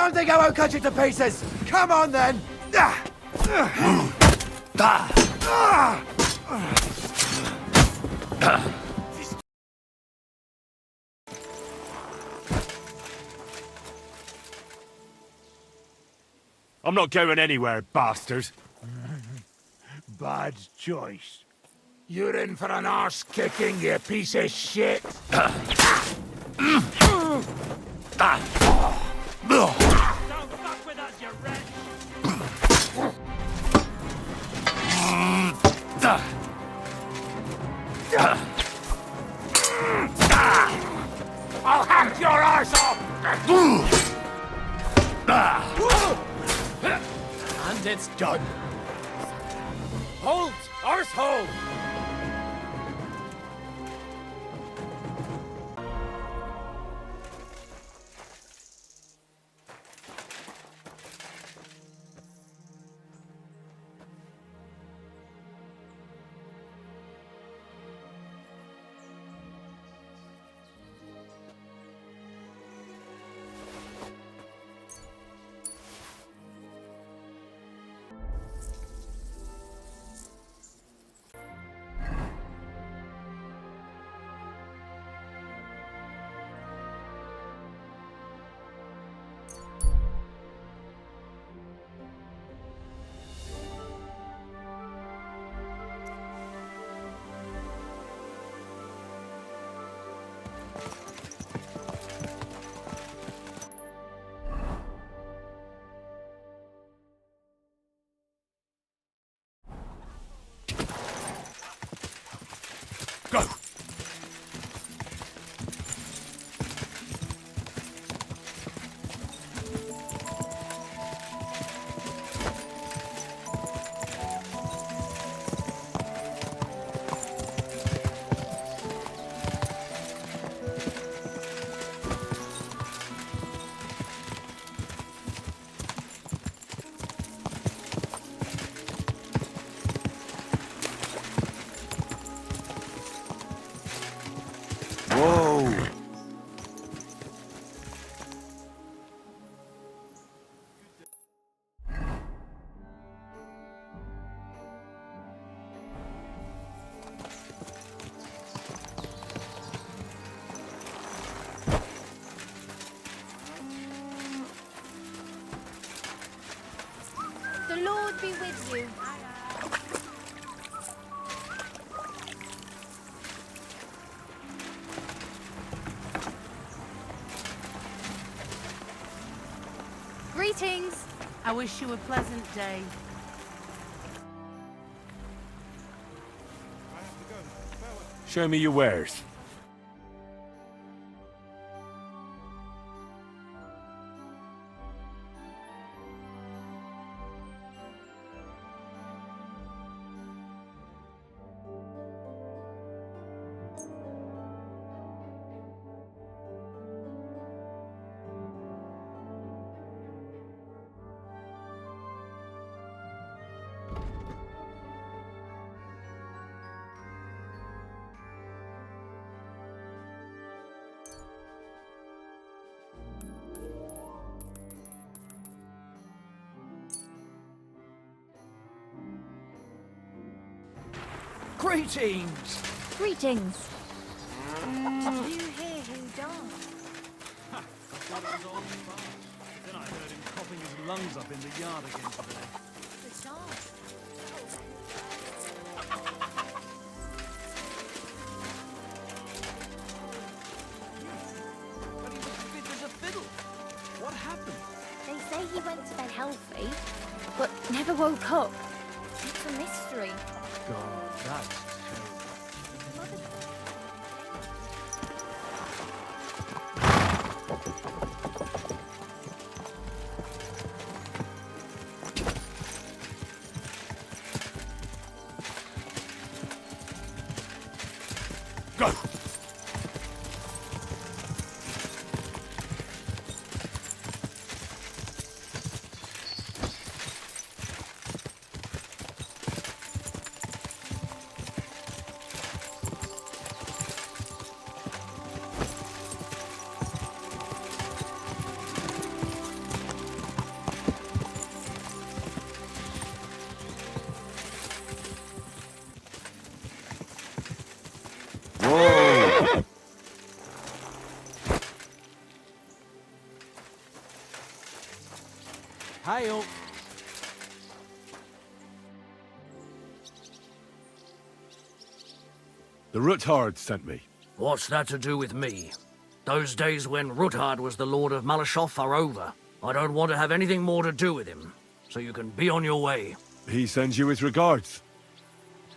Don't think I won't cut you to pieces! Come on, then! I'm not going anywhere, bastard. Bad choice. You're in for an arse-kicking, you piece of shit! Don't fuck with us, you wretch! I'll hack your arse off! And it's done. Hold! Arsehole! Go! Whoa! The Lord be with you. Greetings. I wish you a pleasant day. Show me your wares. Greetings! Greetings. Did you hear who died? Then I heard him coughing his lungs up in the yard again today. The chance. But he was fit as a fiddle. What happened? They say he went to bed healthy, but never woke up. It's a mystery. God, that's terrible. Go! Hi-oh. The Ruthard sent me. What's that to do with me? Those days when Ruthard was the Lord of Malashoff are over. I don't want to have anything more to do with him, so you can be on your way. He sends you his regards.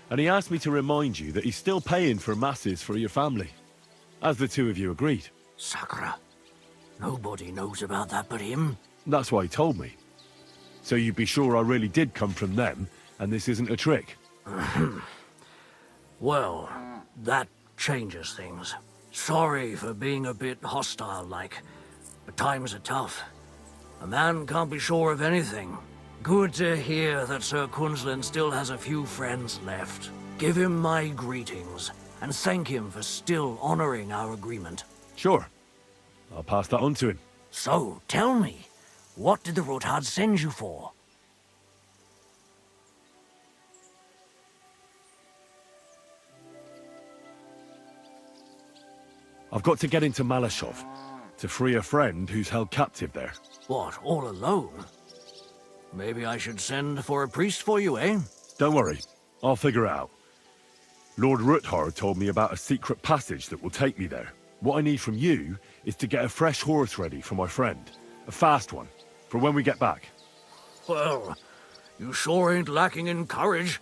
And he asked me to remind you that he's still paying for masses for your family, as the two of you agreed. Sakura. Nobody knows about that but him. That's why he told me. So you'd be sure I really did come from them, and this isn't a trick. Well, that changes things. Sorry for being a bit hostile-like, but times are tough. A man can't be sure of anything. Good to hear that Sir Quinlan still has a few friends left. Give him my greetings, and thank him for still honoring our agreement. Sure. I'll pass that on to him. So, tell me, what did the Ruthard send you for? I've got to get into Malashov, to free a friend who's held captive there. What, all alone? Maybe I should send for a priest for you, eh? Don't worry, I'll figure it out. Lord Ruthard told me about a secret passage that will take me there. What I need from you is to get a fresh horse ready for my friend. A fast one, for when we get back. Well, you sure ain't lacking in courage.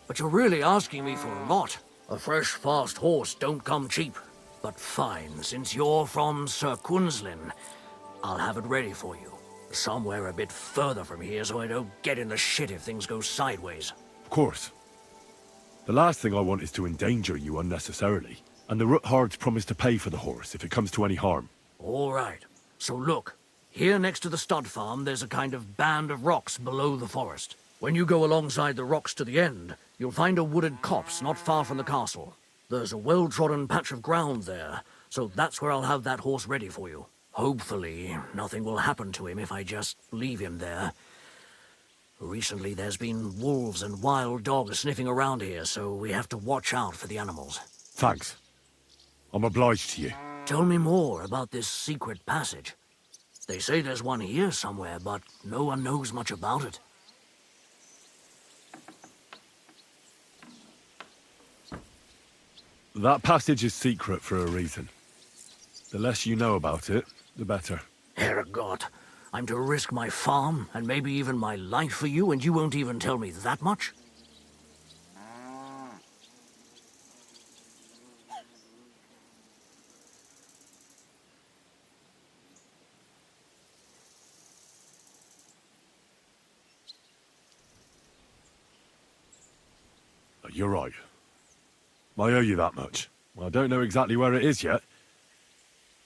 But you're really asking me for a lot. A fresh, fast horse don't come cheap. But fine, since you're from Sir Quinlan, I'll have it ready for you. Somewhere a bit further from here so I don't get in the shit if things go sideways. Of course. The last thing I want is to endanger you unnecessarily. And the Ruthards promised to pay for the horse if it comes to any harm. All right. So look, here next to the stud farm there's a kind of band of rocks below the forest. When you go alongside the rocks to the end, you'll find a wooded copse not far from the castle. There's a well-trodden patch of ground there, so that's where I'll have that horse ready for you. Hopefully, nothing will happen to him if I just leave him there. Recently, there's been wolves and wild dogs sniffing around here, so we have to watch out for the animals. Thanks. I'm obliged to you. Tell me more about this secret passage. They say there's one here somewhere, but no one knows much about it. That passage is secret for a reason. The less you know about it, the better. Herregott, I'm to risk my farm and maybe even my life for you, and you won't even tell me that much? You're right. I owe you that much. I don't know exactly where it is yet.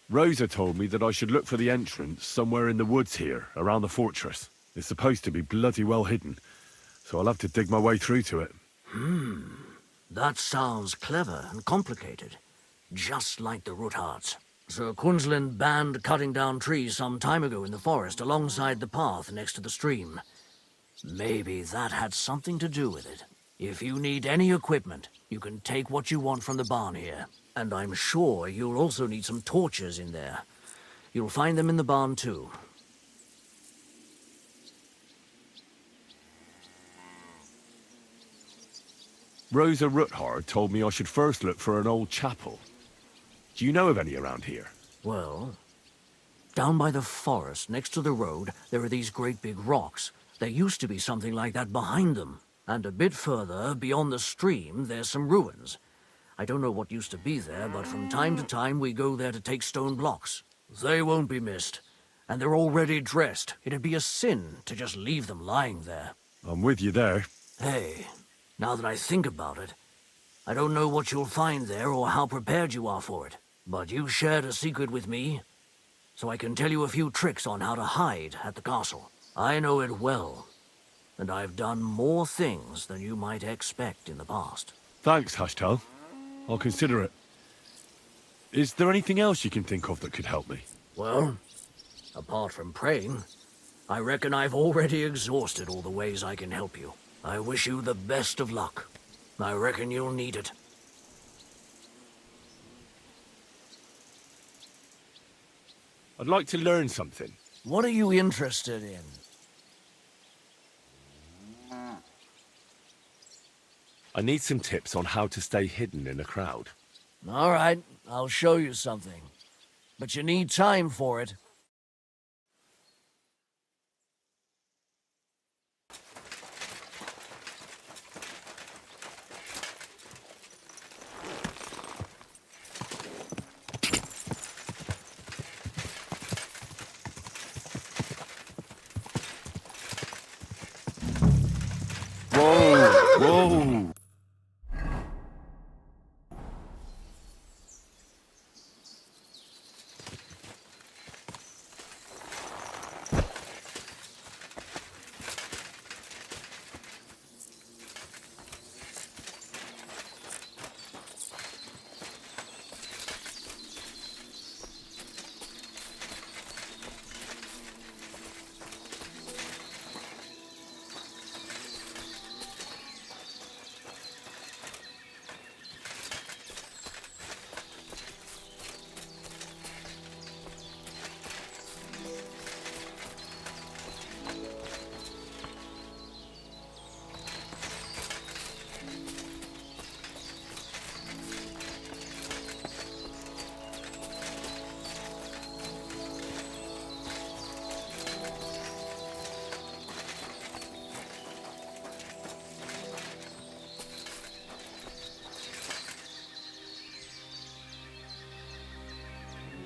Rosa told me that I should look for the entrance somewhere in the woods here, around the fortress. It's supposed to be bloody well hidden, so I'll have to dig my way through to it. That sounds clever and complicated. Just like the Ruthards. Sir Quinlan banned cutting down trees some time ago in the forest alongside the path next to the stream. Maybe that had something to do with it. If you need any equipment, you can take what you want from the barn here. And I'm sure you'll also need some torches in there. You'll find them in the barn too. Rosa Ruthard told me I should first look for an old chapel. Do you know of any around here? Well, down by the forest, next to the road, there are these great big rocks. There used to be something like that behind them. And a bit further, beyond the stream, there's some ruins. I don't know what used to be there, but from time to time we go there to take stone blocks. They won't be missed. And they're already dressed. It'd be a sin to just leave them lying there. I'm with you there. Hey, now that I think about it, I don't know what you'll find there or how prepared you are for it. But you shared a secret with me, so I can tell you a few tricks on how to hide at the castle. I know it well, and I've done more things than you might expect in the past. Thanks, Hashtal. I'll consider it. Is there anything else you can think of that could help me? Well, apart from praying, I reckon I've already exhausted all the ways I can help you. I wish you the best of luck. I reckon you'll need it. I'd like to learn something. What are you interested in? I need some tips on how to stay hidden in a crowd. All right, I'll show you something. But you need time for it. Whoa! Whoa!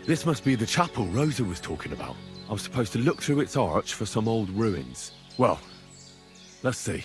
This must be the chapel Rosa was talking about. I'm supposed to look through its arch for some old ruins. Well, let's see.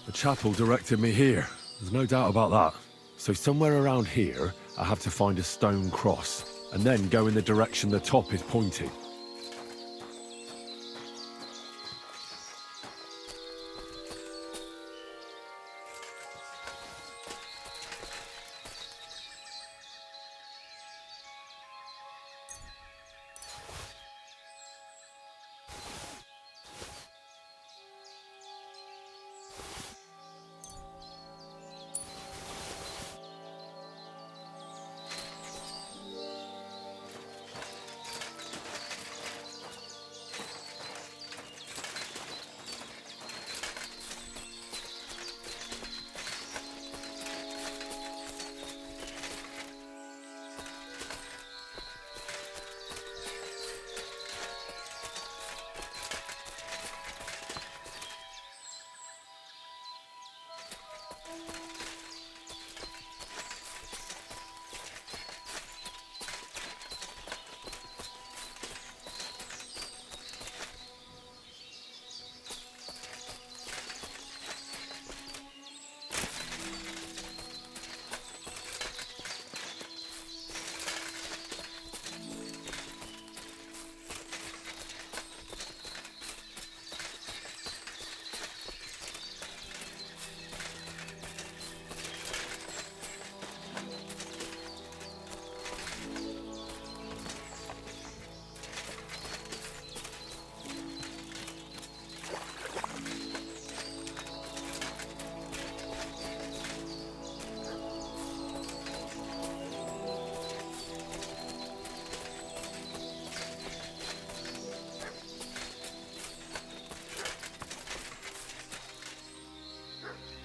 The chapel directed me here. There's no doubt about that. So somewhere around here, I have to find a stone cross, and then go in the direction the top is pointing.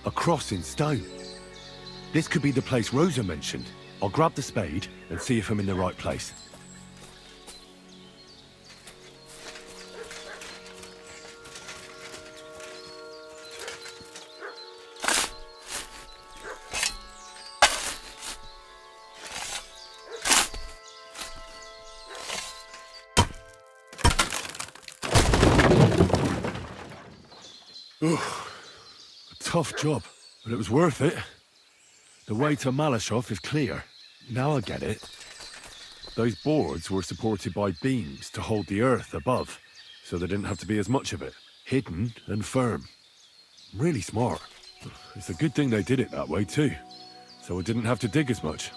A cross in stone. This could be the place Rosa mentioned. I'll grab the spade and see if I'm in the right place. Tough job, but it was worth it. The way to Malashov is clear. Now I get it. Those boards were supported by beams to hold the earth above, so there didn't have to be as much of it. Hidden and firm. Really smart. It's a good thing they did it that way too, so I didn't have to dig as much.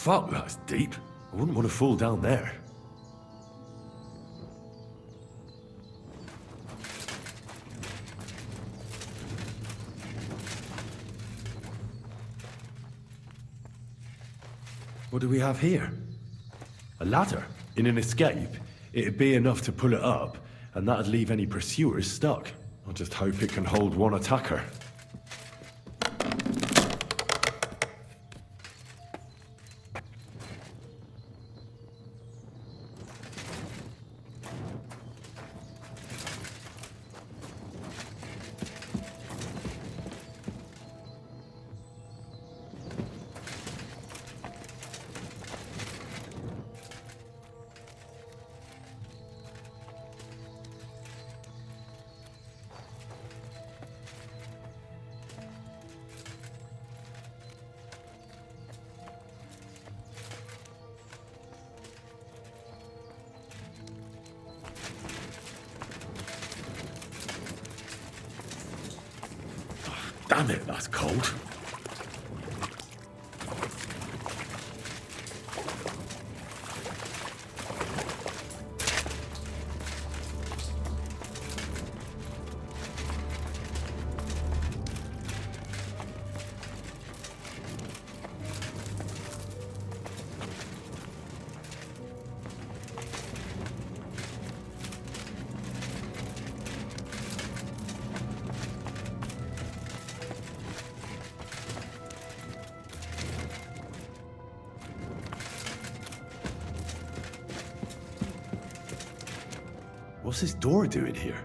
Fuck, that's deep. I wouldn't want to fall down there. What do we have here? A ladder. In an escape, it'd be enough to pull it up, and that'd leave any pursuers stuck. I just hope it can hold one attacker. Damn it, that's cold. What's this door doing here?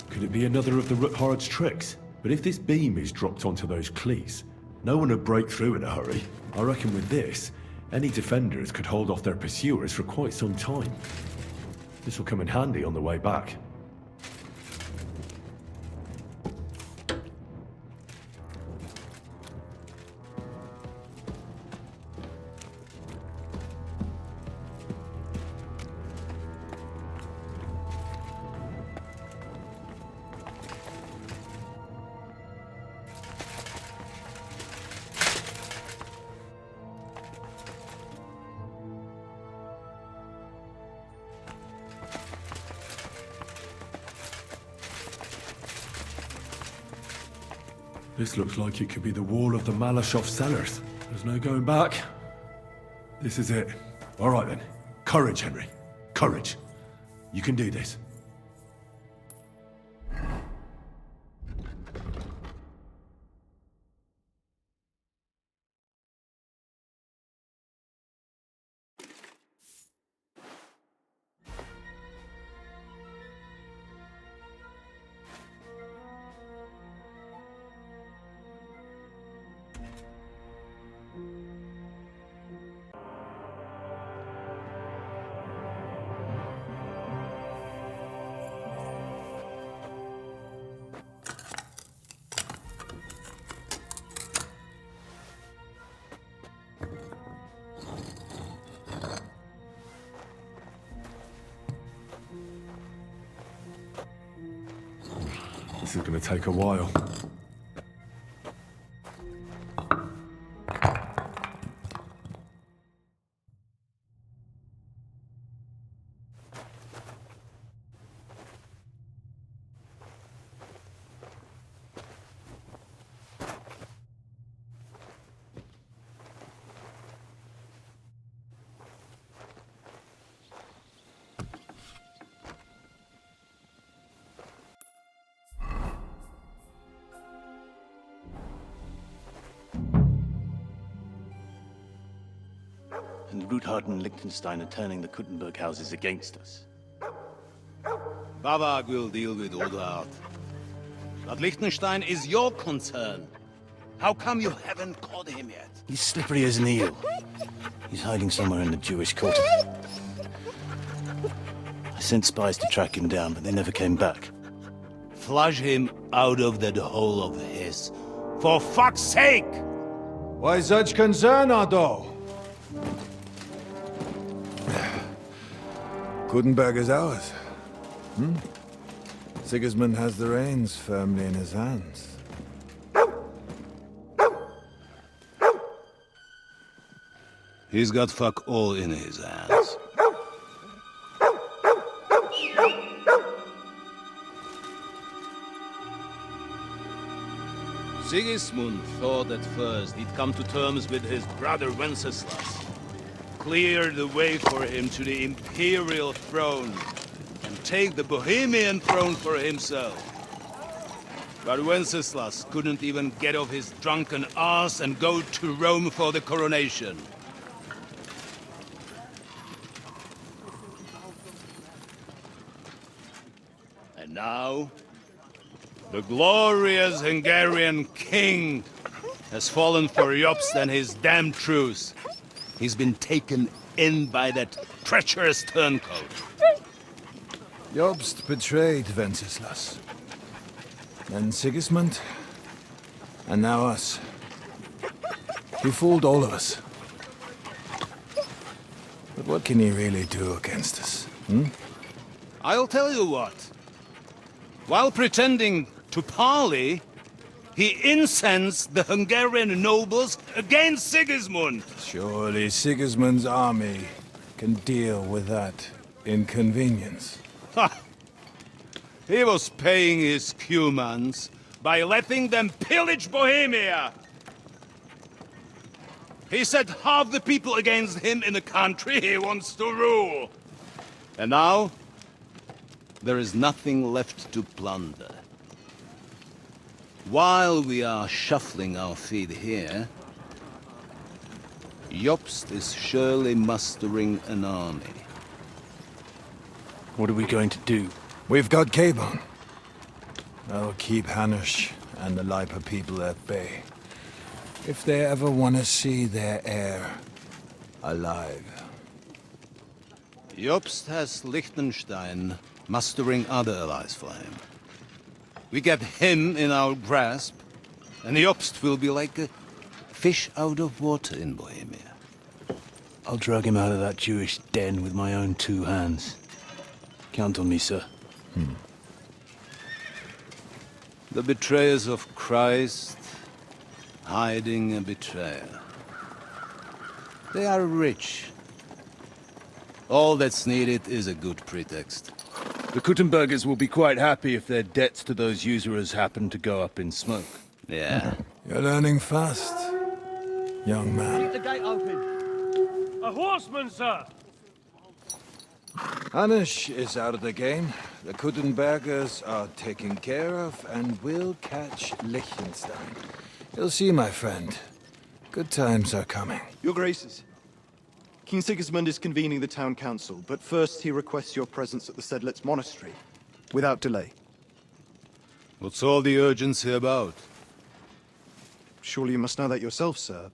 Could it be another of the Rookhard's tricks? But if this beam is dropped onto those cleats, no one would break through in a hurry. I reckon with this, any defenders could hold off their pursuers for quite some time. This will come in handy on the way back. This looks like it could be the wall of the Malashov cellars. There's no going back. This is it. All right then. Courage, Henry. Courage. You can do this. This is going to take a while. And Ruthard and Liechtenstein are turning the Kuttenberg houses against us. Bavag will deal with Ruthard. But Liechtenstein is your concern. How come you haven't caught him yet? He's slippery as an eel. He's hiding somewhere in the Jewish quarter. I sent spies to track him down, but they never came back. Flush him out of that hole of his. For fuck's sake! Why such concern, Otto? Kuttenberg is ours. Sigismund has the reins firmly in his hands. He's got fuck all in his hands. Sigismund thought at first he'd come to terms with his brother Wenceslas, clear the way for him to the imperial throne, and take the Bohemian throne for himself. But Wenceslas couldn't even get off his drunken ass and go to Rome for the coronation. And now, the glorious Hungarian king has fallen for Jobst and his damned truce. He's been taken in by that treacherous turncoat. Jobst betrayed Wenceslas. Then Sigismund. And now us. He fooled all of us. But what can he really do against us? I'll tell you what. While pretending to parley, he incensed the Hungarian nobles against Sigismund. Surely Sigismund's army can deal with that inconvenience. Ha! He was paying his Cumans by letting them pillage Bohemia. He set half the people against him in the country he wants to rule. And now, there is nothing left to plunder. While we are shuffling our feet here, Jobst is surely mustering an army. What are we going to do? We've got Cabon. I'll keep Hanush and the Lipa people at bay. If they ever want to see their heir alive. Jobst has Liechtenstein mustering other allies for him. We get him in our grasp, and Jobst will be like a fish out of water in Bohemia. I'll drag him out of that Jewish den with my own 2 hands. Count on me, sir. The betrayers of Christ, hiding a betrayer. They are rich. All that's needed is a good pretext. The Kuttenbergers will be quite happy if their debts to those usurers happen to go up in smoke. Yeah. You're learning fast, young man. Keep the gate open. A horseman, sir! Hanush is out of the game. The Kuttenbergers are taken care of, and we'll catch Liechtenstein. You'll see, my friend. Good times are coming. Your Graces, King Sigismund is convening the town council, but first he requests your presence at the Sedlitz monastery, without delay. What's all the urgency about? Surely you must know that yourself, sir.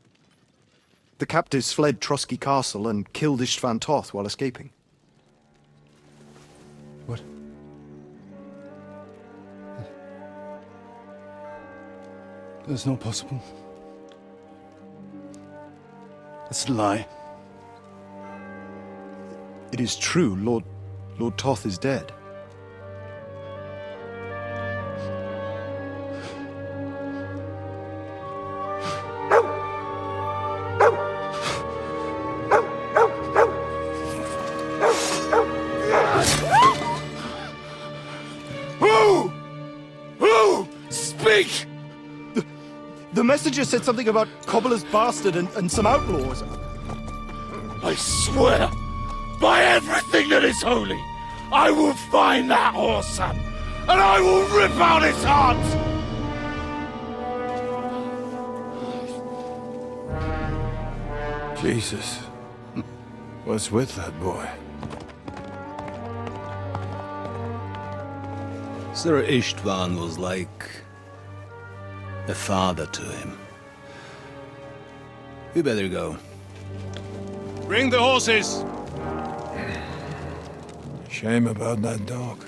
The captives fled Trotsky Castle and killed Istvan Toth while escaping. What? That's not possible. That's a lie. It is true, Lord Toth is dead. messenger said something about Cobbler's bastard and some outlaws. I swear, by everything that is holy, I will find that whoreson, and I will rip out his heart! Jesus. What's with that boy? Sir Istvan was like a father to him. We better go. Bring the horses! Shame about that dog.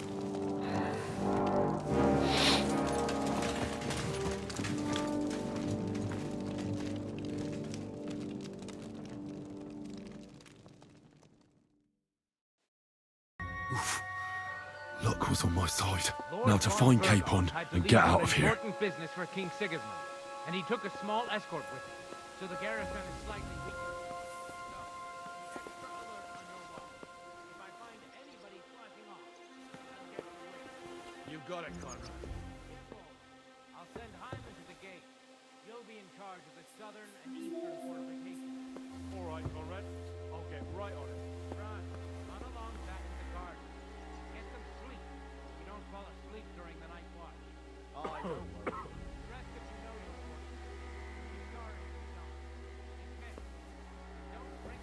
Luck was on my side. Now to find Capon and get out of here. Important business for King Sigismund, and he took a small escort with him, so the garrison is slightly weaker. You've got it, Conrad. I'll send Hyman to the gate. You'll be in charge of the southern and eastern fortifications. All right, Conrad. I'll get right on it. Run along back to the garden. Get some sleep. You don't fall asleep during the night watch. Oh, I don't worry. The rest of you know your orders. Be sorry if you don't. Dismiss. Don't drink.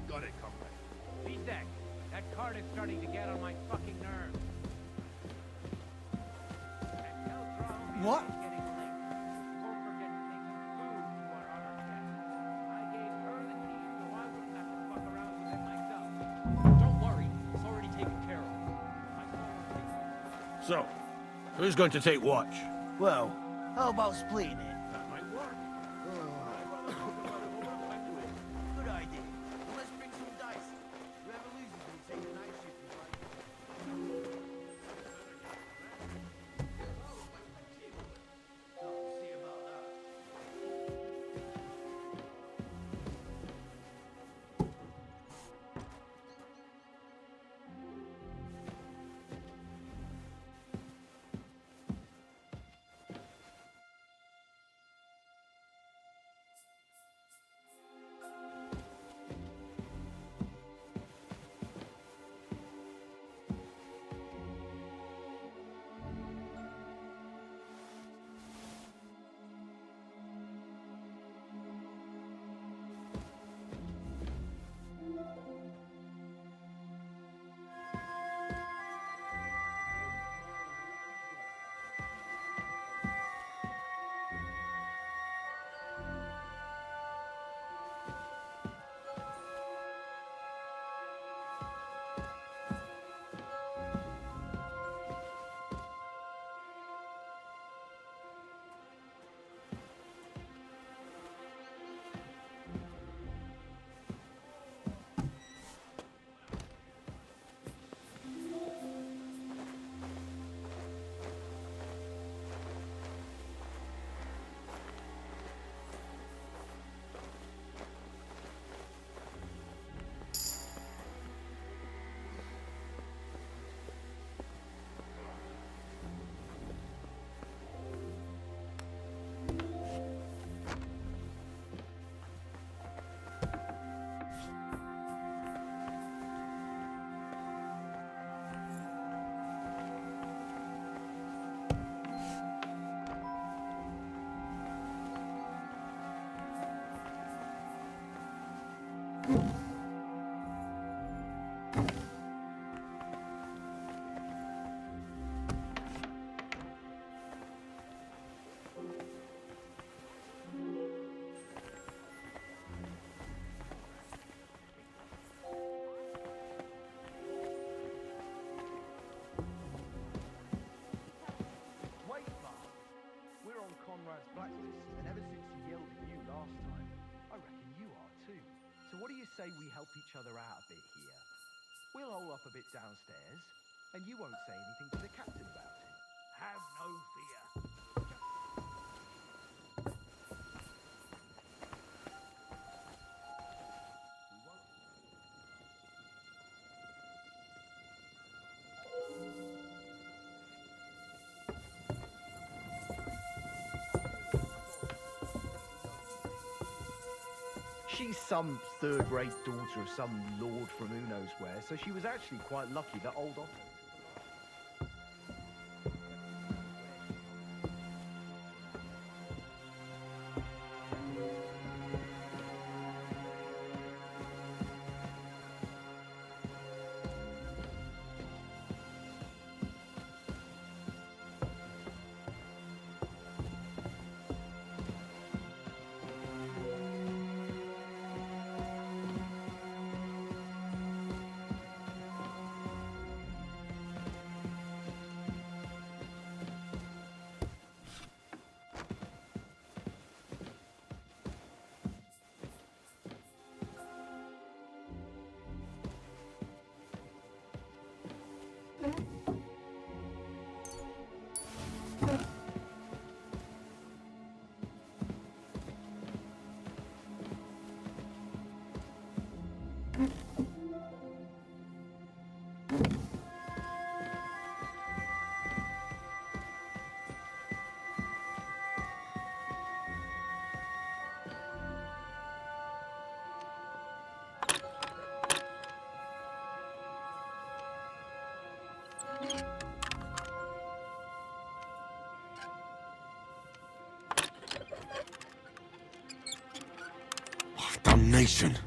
Got it, comrade. Zizek, that cart is starting to get on my fucking nerves. What? Don't worry, it's already taken care of. So, who's going to take watch? Well, how about splitting it? That might work. Good idea. Let's bring some dice. Whoever loses will take the night shift. See about that. Conrad's blacklist, and ever since he yelled at you last time, I reckon you are too. So what do you say we help each other out a bit here? We'll hole up a bit downstairs, and you won't say anything to the captain about it. Have no fear. She's some third-rate daughter of some lord from who knows where, so she was actually quite lucky that old Otto. Damnation!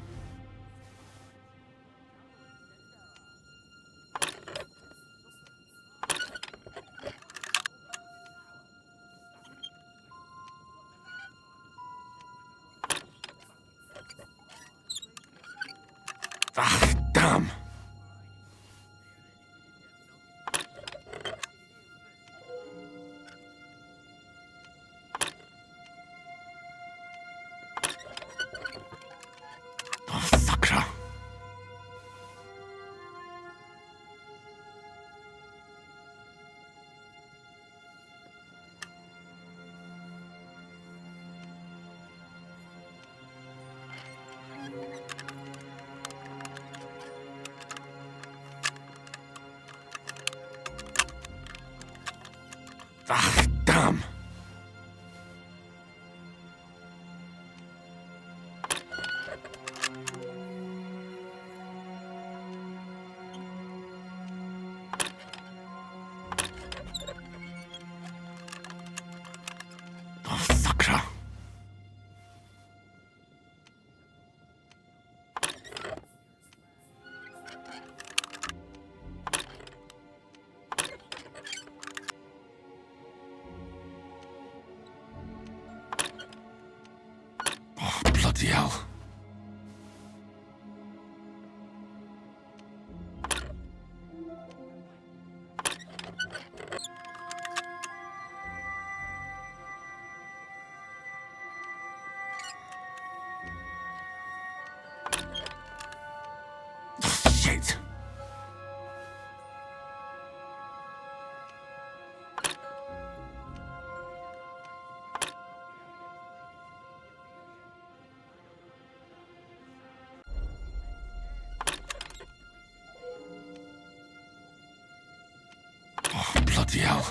Ah, damn! Oh, sacra! Ah, damn! Oh, sacra! Oh, bloody hell. Shit! Oh, bloody hell.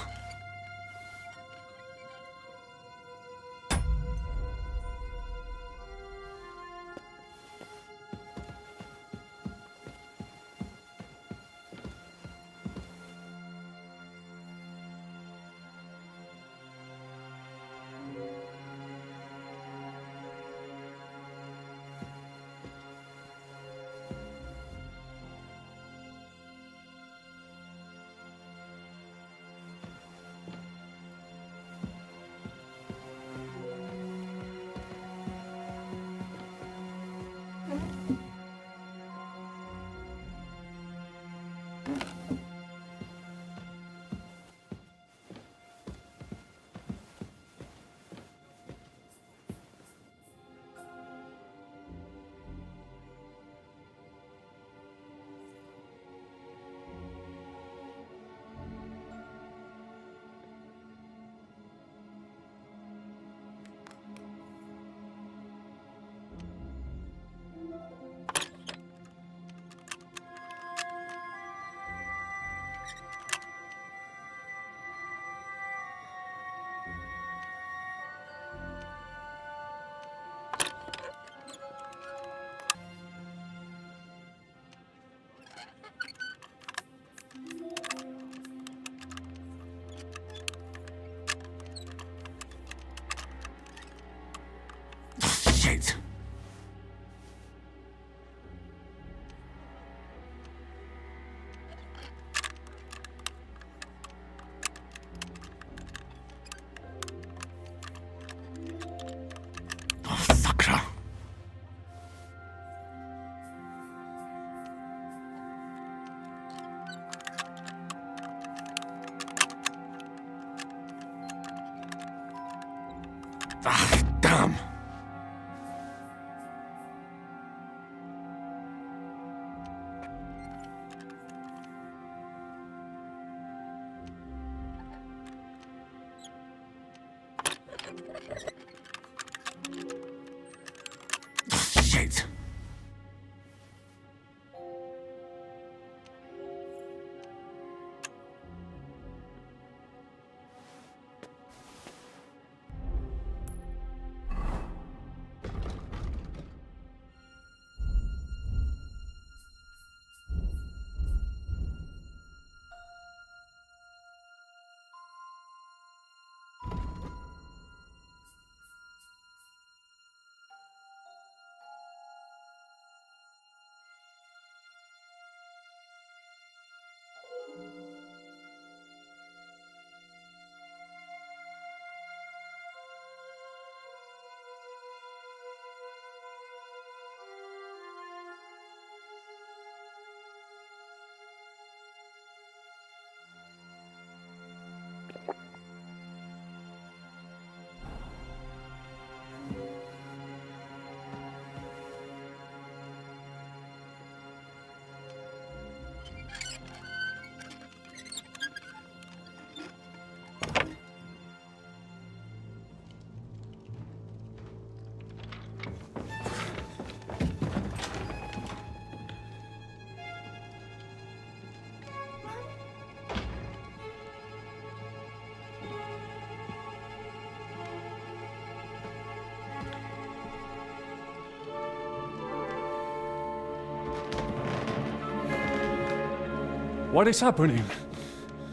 What is happening?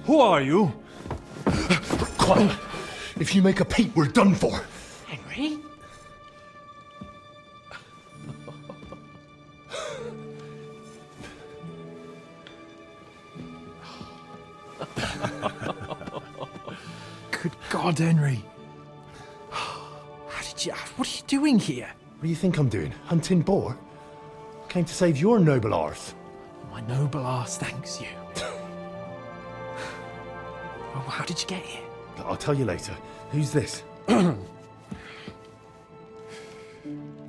Who are you? Quiet. If you make a peep, we're done for. Henry? Good God, Henry. What are you doing here? What do you think I'm doing? Hunting boar? Came to save your noble arse. My noble arse thanks you. Well, how did you get here? I'll tell you later. Who's this?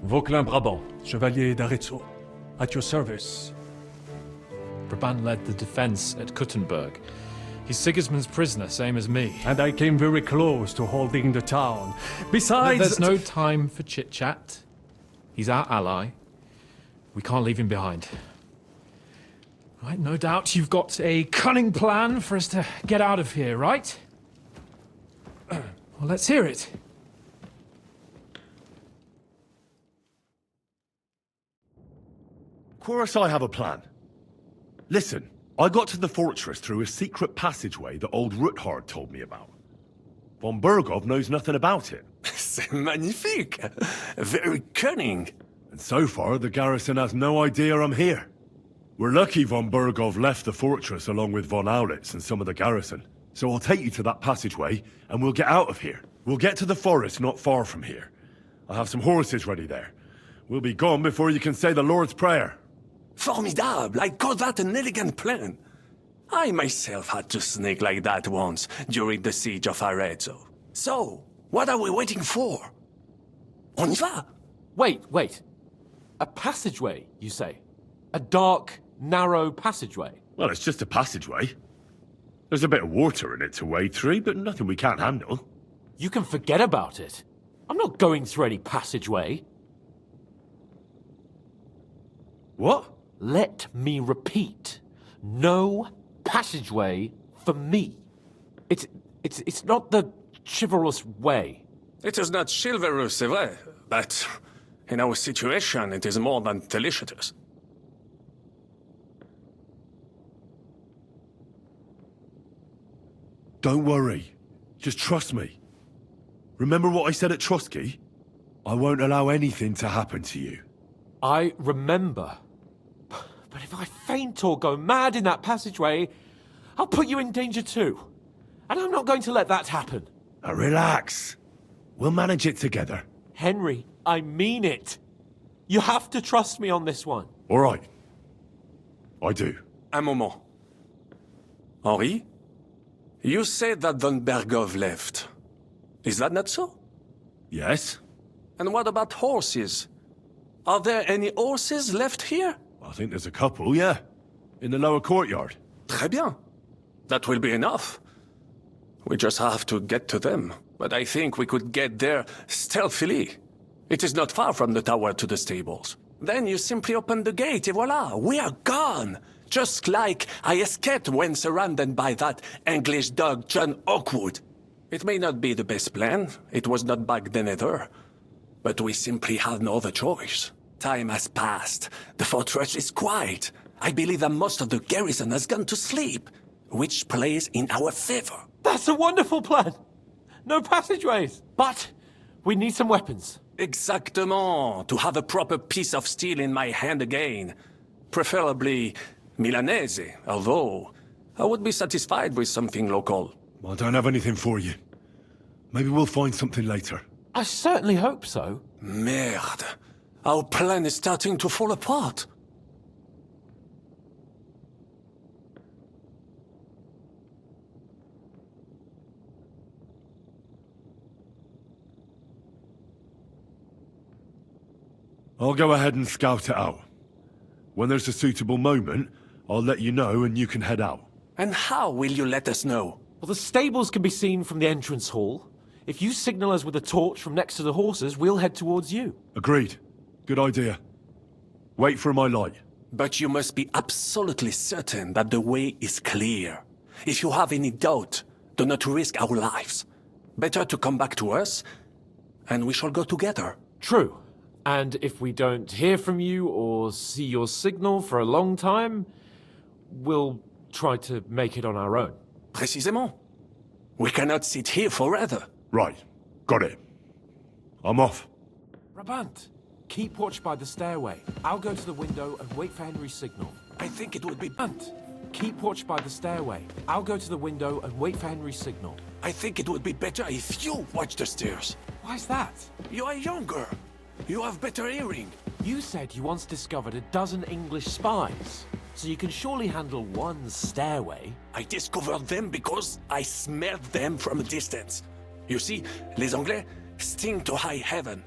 Vauquelin Brabant, Chevalier d'Aretzo. At your service. Brabant led the defense at Kuttenberg. He's Sigismund's prisoner, same as me. And I came very close to holding the town. Besides... There's no time for chit-chat. He's our ally. We can't leave him behind. Right, no doubt you've got a cunning plan for us to get out of here, right? Well, let's hear it. Of course I have a plan. Listen, I got to the fortress through a secret passageway that old Ruthard told me about. Von Bergov knows nothing about it. C'est magnifique! Very cunning. And so far, the garrison has no idea I'm here. We're lucky von Bergov left the fortress along with von Aulitz and some of the garrison. So I'll take you to that passageway, and we'll get out of here. We'll get to the forest not far from here. I have some horses ready there. We'll be gone before you can say the Lord's Prayer. Formidable! I call that an elegant plan. I myself had to sneak like that once during the siege of Arezzo. So, what are we waiting for? On y va! Wait. A passageway, you say? A dark, narrow passageway? Well, it's just a passageway. There's a bit of water in it to wade through, but nothing we can't handle. You can forget about it. I'm not going through any passageway. What? Let me repeat. No passageway for me. It's not the chivalrous way. It is not chivalrous, c'est vrai, but in our situation, it is more than delicious. Don't worry. Just trust me. Remember what I said at Trotsky? I won't allow anything to happen to you. I remember. But if I faint or go mad in that passageway, I'll put you in danger too. And I'm not going to let that happen. Now relax. We'll manage it together. Henry, I mean it. You have to trust me on this one. All right. I do. Un moment. Henri? You said that von Bergov left. Is that not so? Yes. And what about horses? Are there any horses left here? I think there's a couple, yeah. In the lower courtyard. Très bien. That will be enough. We just have to get to them. But I think we could get there stealthily. It is not far from the tower to the stables. Then you simply open the gate, et voila, we are gone. Just like I escaped when surrounded by that English dog John Oakwood. It may not be the best plan. It was not back then either. But we simply had no other choice. Time has passed. The fortress is quiet. I believe that most of the garrison has gone to sleep, which plays in our favor. That's a wonderful plan. No passageways. But we need some weapons. Exactement. To have a proper piece of steel in my hand again. Preferably Milanese, although I would be satisfied with something local. I don't have anything for you. Maybe we'll find something later. I certainly hope so. Merde. Our plan is starting to fall apart. I'll go ahead and scout it out. When there's a suitable moment, I'll let you know and you can head out. And how will you let us know? Well, the stables can be seen from the entrance hall. If you signal us with a torch from next to the horses, we'll head towards you. Agreed. Good idea. Wait for my light. But you must be absolutely certain that the way is clear. If you have any doubt, do not risk our lives. Better to come back to us, and we shall go together. True. And if we don't hear from you or see your signal for a long time, we'll try to make it on our own. Précisément. We cannot sit here forever. Right. Got it. I'm off. Brabant, keep watch by the stairway. I'll go to the window and wait for Henry's signal. I think it would be... Brabant, keep watch by the stairway. I'll go to the window and wait for Henry's signal. I think it would be better if you watch the stairs. Why's that? You are younger. You have better hearing. You said you once discovered a dozen English spies. So you can surely handle one stairway. I discovered them because I smelled them from a distance. You see, les Anglais sting to high heaven.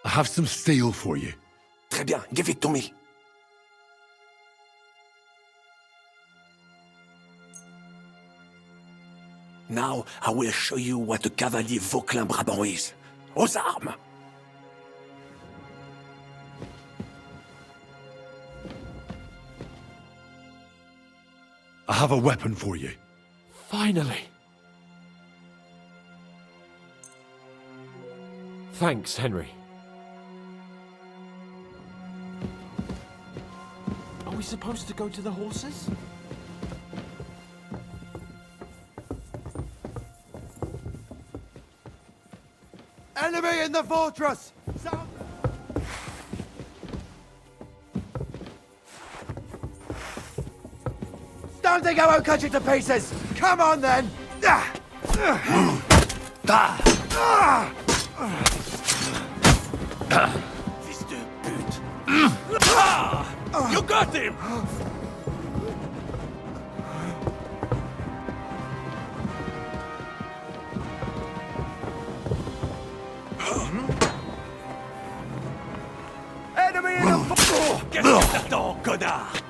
I have some steel for you. Très bien, give it to me. Now I will show you what a cavalier Vauclin-Brabant is. Aux armes! I have a weapon for you. Finally. Thanks, Henry. Are we supposed to go to the horses? Enemy in the fortress! Don't think I won't cut you to pieces! Come on then! Fils de pute. You got him! Enemy in the Qu'est-ce que t'attends, connard?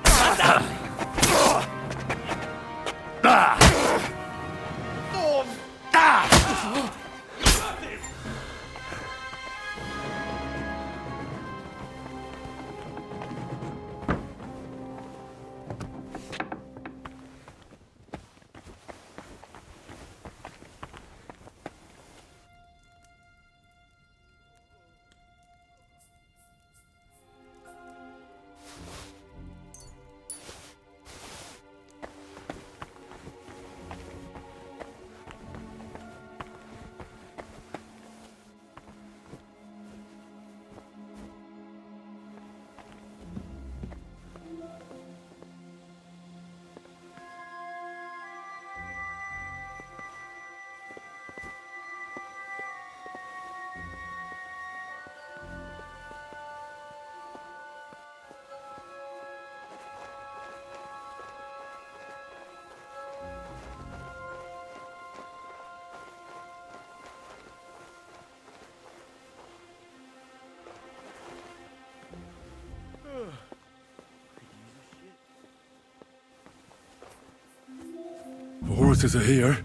The horses are here.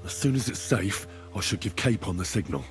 As soon as it's safe, I should give Cape on the signal.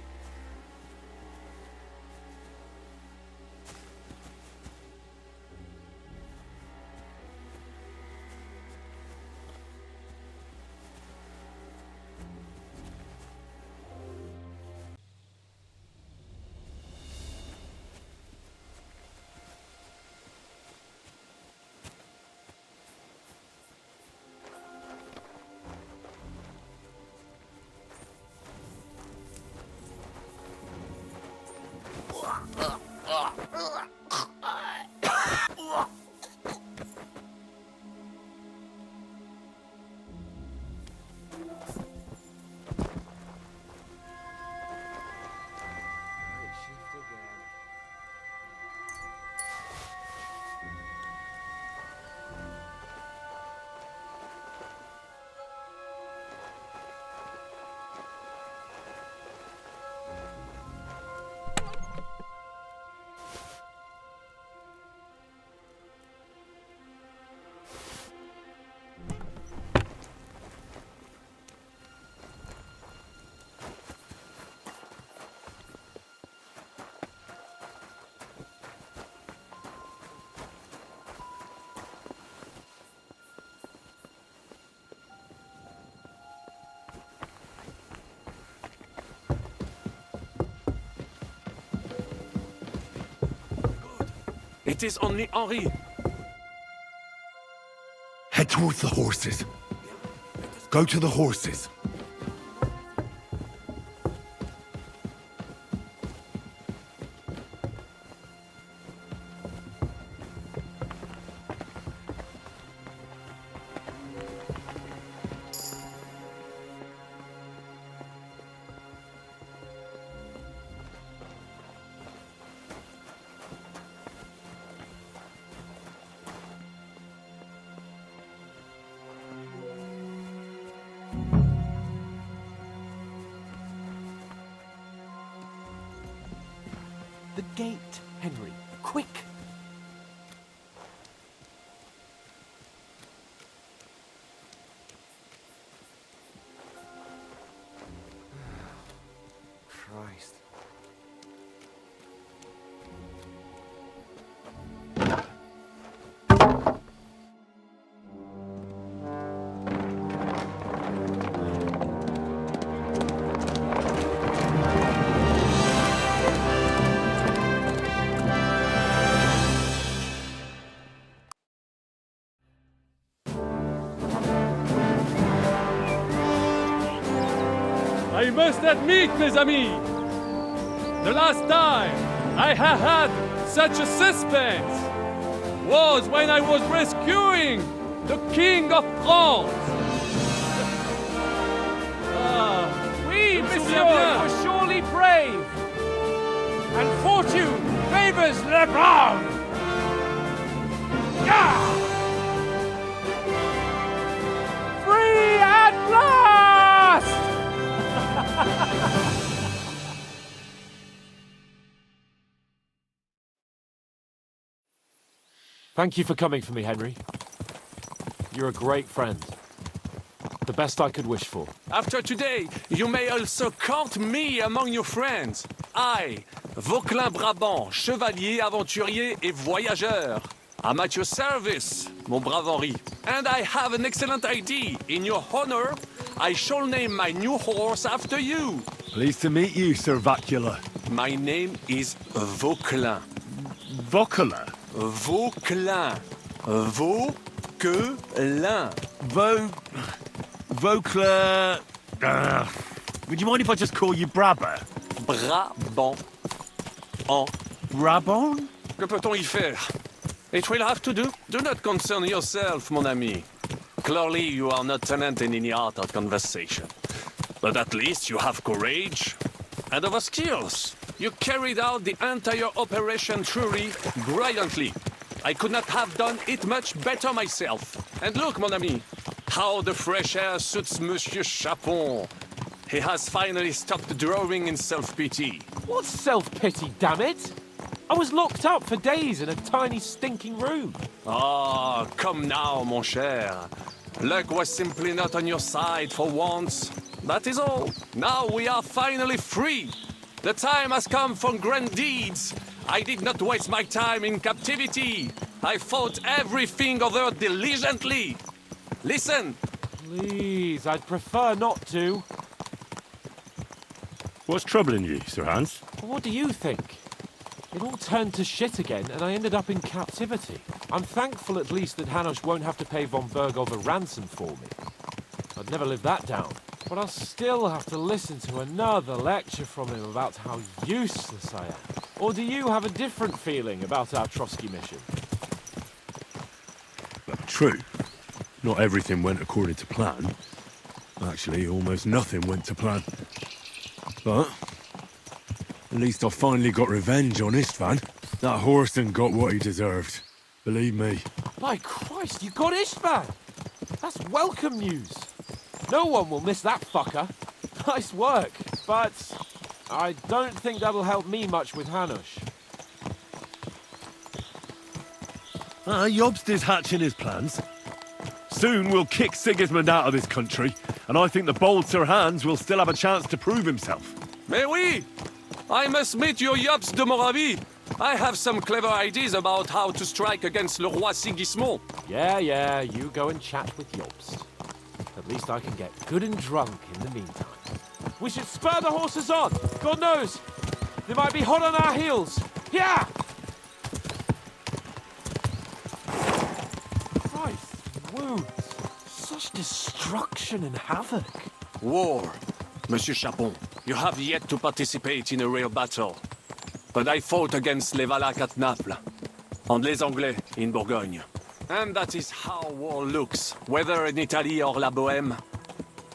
It is only Henri. Head towards the horses. Go to the horses. The gate, Henry. Quick! Christ. I must admit, mes amis, the last time I had such a suspense was when I was rescuing the King of France. Oui, monsieur, souviens bien. you were surely brave. And fortune favors Le Brown. Free at last! Thank you for coming for me, Henry. You're a great friend. The best I could wish for. After today, you may also count me among your friends. I, Vauquelin Brabant, chevalier, aventurier et voyageur. I'm at your service, mon brave Henri. And I have an excellent idea. In your honor, I shall name my new horse after you. Pleased to meet you, Sir Vacula. My name is Vauquelin. Vauquelin? Vauquelin. Vauquelin. Vauquelin... would you mind if I just call you Brabber? Brabant. Brabant? Que peut-on y faire? It will have to do. Do not concern yourself, mon ami. Clearly, you are not talent in any art or conversation. But at least you have courage and other skills. You carried out the entire operation truly brilliantly. I could not have done it much better myself. And look, mon ami, how the fresh air suits Monsieur Chapon. He has finally stopped drawing in self-pity. What self-pity, damn it? I was locked up for days in a tiny stinking room. Ah, come now, mon cher. Luck was simply not on your side for once. That is all. Now we are finally free. The time has come for grand deeds. I did not waste my time in captivity. I fought everything over diligently. Listen. Please, I'd prefer not to. What's troubling you, Sir Hans? What do you think? It all turned to shit again, and I ended up in captivity. I'm thankful at least that Hanush won't have to pay von Bergov a ransom for me. I'd never live that down. But I'll still have to listen to another lecture from him about how useless I am. Or do you have a different feeling about our Trotsky mission? True. Not everything went according to plan. Actually, almost nothing went to plan. But at least I finally got revenge on Istvan. That Horston got what he deserved. Believe me. By Christ, you got Istvan! That's welcome news. No one will miss that fucker. Nice work, but I don't think that'll help me much with Hanush. Jobst is hatching his plans. Soon we'll kick Sigismund out of this country, and I think the bold Sir Hans will still have a chance to prove himself. Mais oui! I must meet your Jobst de Moravie. I have some clever ideas about how to strike against Le Roi Sigismund. Yeah, you go and chat with Jobst. At least I can get good and drunk in the meantime. We should spur the horses on! God knows! They might be hot on our heels! Yeah! Christ, wounds. Such destruction and havoc. War. Monsieur Chapon, you have yet to participate in a real battle. But I fought against les Valaques at Naples, and les Anglais in Bourgogne. And that is how war looks, whether in Italy or La Bohème.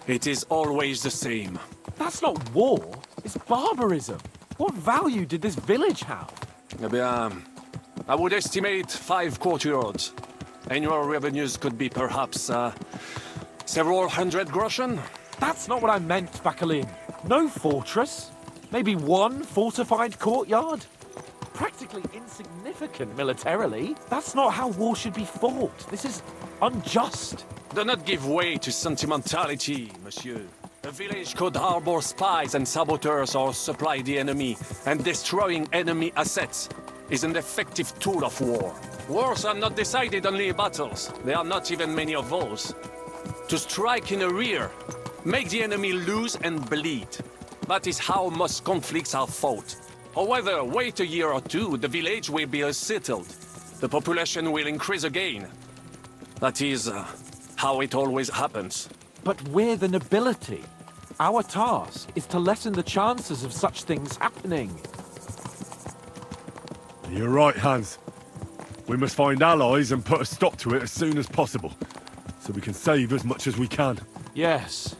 It is always the same. That's not war, it's barbarism. What value did this village have? Eh bien, I would estimate 5 courtyards. Annual revenues could be perhaps, several hundred groschen. That's not what I meant, Bakalin. No fortress. Maybe one fortified courtyard. Practically insignificant militarily. That's not how war should be fought. This is unjust. Do not give way to sentimentality, monsieur. A village could harbor spies and saboteurs or supply the enemy, and destroying enemy assets is an effective tool of war. Wars are not decided only in battles. There are not even many of those. To strike in the rear, make the enemy lose and bleed. That is how most conflicts are fought. However, wait a year or two, the village will be settled. The population will increase again. That is how it always happens. But we're the nobility. Our task is to lessen the chances of such things happening. You're right, Hans. We must find allies and put a stop to it as soon as possible, so we can save as much as we can. Yes,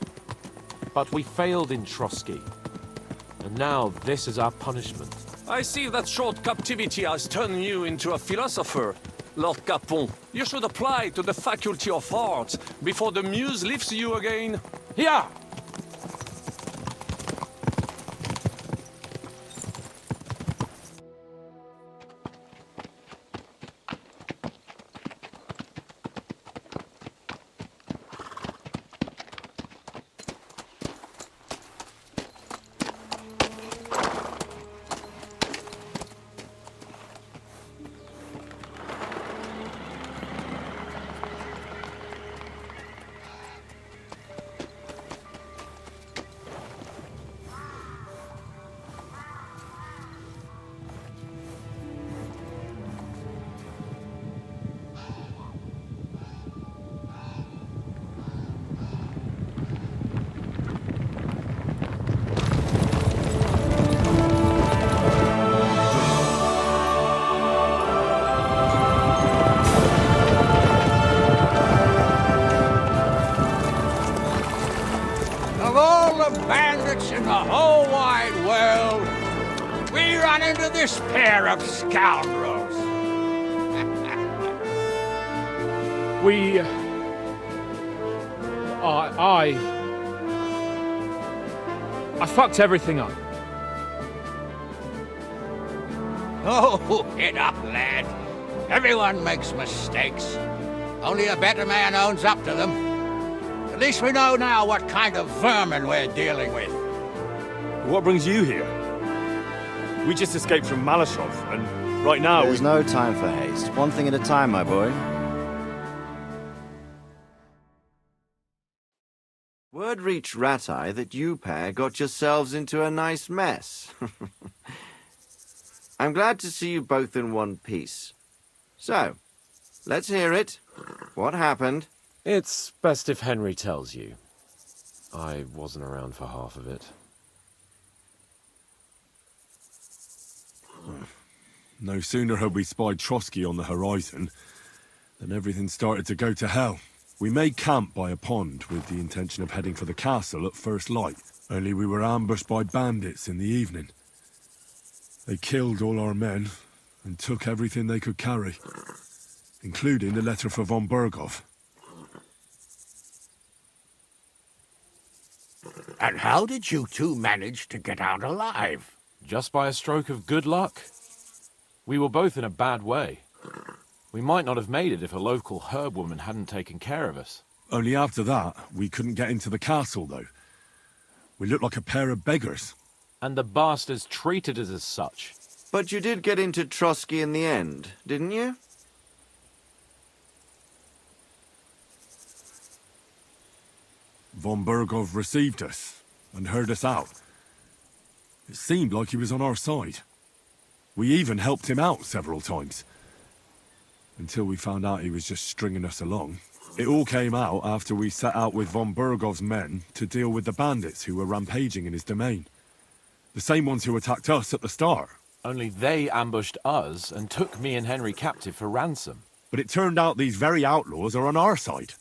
but we failed in Trotsky. And now this is our punishment. I see that short captivity has turned you into a philosopher, Lord Capon. You should apply to the Faculty of Arts before the muse lifts you again. Here! Of all the bandits in the whole wide world, we run into this pair of scoundrels. I fucked everything up. Oh, get up, lad. Everyone makes mistakes. Only a better man owns up to them. At least we know now what kind of vermin we're dealing with. What brings you here? We just escaped from Malashov, and right now There's no time for haste. One thing at a time, my boy. Word reached Ratai that you pair got yourselves into a nice mess. I'm glad to see you both in one piece. So, let's hear it. What happened? It's best if Henry tells you. I wasn't around for half of it. No sooner had we spied Trotsky on the horizon than everything started to go to hell. We made camp by a pond with the intention of heading for the castle at first light, only we were ambushed by bandits in the evening. They killed all our men and took everything they could carry, including the letter for von Berghoff. And how did you two manage to get out alive? Just by a stroke of good luck. We were both in a bad way. We might not have made it if a local herb woman hadn't taken care of us. Only after that, we couldn't get into the castle, though. We looked like a pair of beggars. And the bastards treated us as such. But you did get into Trotsky in the end, didn't you? Von Berghoff received us and heard us out. It seemed like he was on our side. We even helped him out several times. Until we found out he was just stringing us along. It all came out after we set out with von Berghoff's men to deal with the bandits who were rampaging in his domain. The same ones who attacked us at the start. Only they ambushed us and took me and Henry captive for ransom. But it turned out these very outlaws are on our side.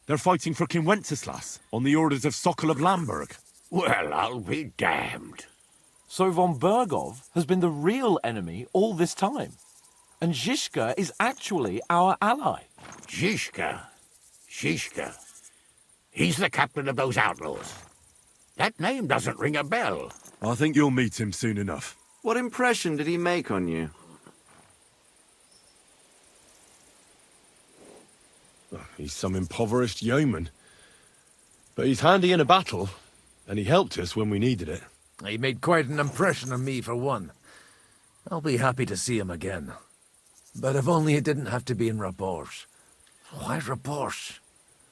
They're fighting for King Wenceslas on the orders of Sokol of Lamberg. Well, I'll be damned. So von Berghoff has been the real enemy all this time. And Zizka is actually our ally. Zizka? He's the captain of those outlaws. That name doesn't ring a bell. I think you'll meet him soon enough. What impression did he make on you? He's some impoverished yeoman. But he's handy in a battle, and he helped us when we needed it. He made quite an impression on me, for one. I'll be happy to see him again. But if only it didn't have to be in Raborge. Why Raborge?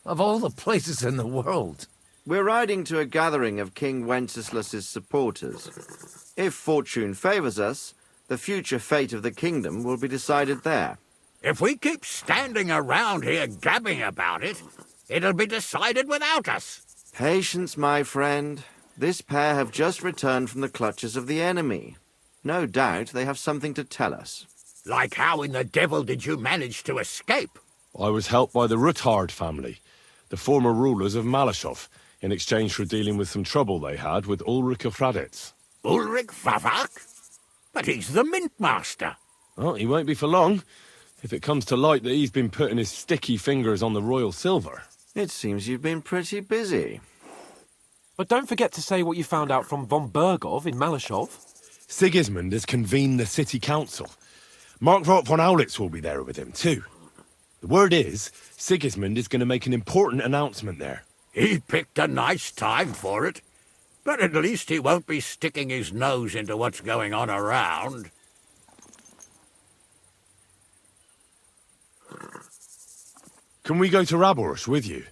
Of all the places in the world. We're riding to a gathering of King Wenceslas's supporters. If fortune favors us, the future fate of the kingdom will be decided there. If we keep standing around here gabbing about it, it'll be decided without us. Patience, my friend. This pair have just returned from the clutches of the enemy. No doubt they have something to tell us. Like how in the devil did you manage to escape? I was helped by the Ruthard family, the former rulers of Malashov, in exchange for dealing with some trouble they had with Ulrich of Raditz. Ulrich Vavak? But he's the mint master. Well, he won't be for long, if it comes to light that he's been putting his sticky fingers on the royal silver. It seems you've been pretty busy. But don't forget to say what you found out from von Bergov in Malashov. Sigismund has convened the city council. Markvart von Aulitz will be there with him, too. The word is, Sigismund is going to make an important announcement there. He picked a nice time for it. But at least he won't be sticking his nose into what's going on around. Can we go to Rabors with you?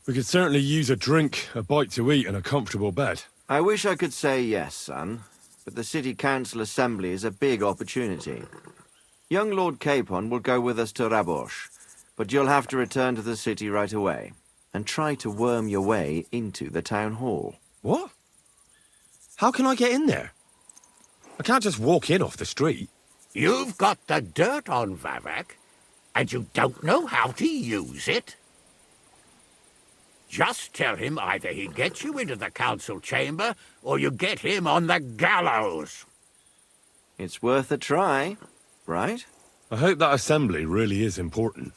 We could certainly use a drink, a bite to eat, and a comfortable bed. I wish I could say yes, son, but the city council assembly is a big opportunity. Young Lord Capon will go with us to Rabors, but you'll have to return to the city right away and try to worm your way into the town hall. What? How can I get in there? I can't just walk in off the street. You've got the dirt on Vavak, and you don't know how to use it? Just tell him either he gets you into the council chamber, or you get him on the gallows. It's worth a try, right? I hope that assembly really is important.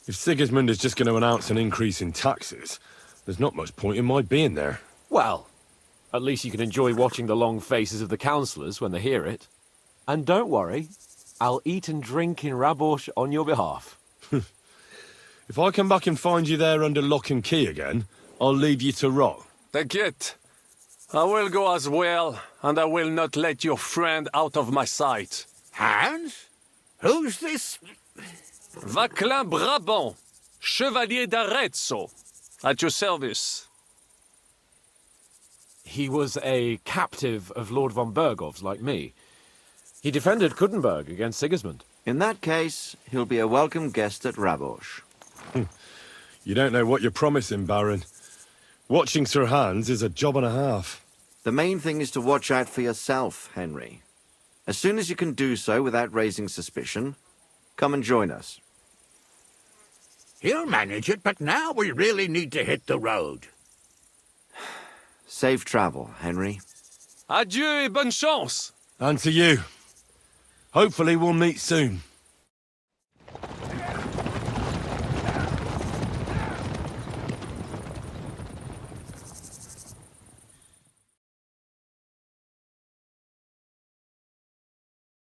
If Sigismund is just going to announce an increase in taxes, there's not much point in my being there. Well, at least you can enjoy watching the long faces of the councillors when they hear it. And don't worry, I'll eat and drink in Rabors on your behalf. If I come back and find you there under lock and key again, I'll leave you to rot. Take it. I will go as well, and I will not let your friend out of my sight. Hans? Who's this? Vaclin Brabant, Chevalier d'Arezzo, at your service. He was a captive of Lord von Bergov's, like me. He defended Kuttenberg against Sigismund. In that case, he'll be a welcome guest at Rabors. You don't know what you're promising, Baron. Watching Sir Hans is a job and a half. The main thing is to watch out for yourself, Henry. As soon as you can do so without raising suspicion, come and join us. He'll manage it, but now we really need to hit the road. Safe travel, Henry. Adieu et bonne chance. And to you. Hopefully we'll meet soon.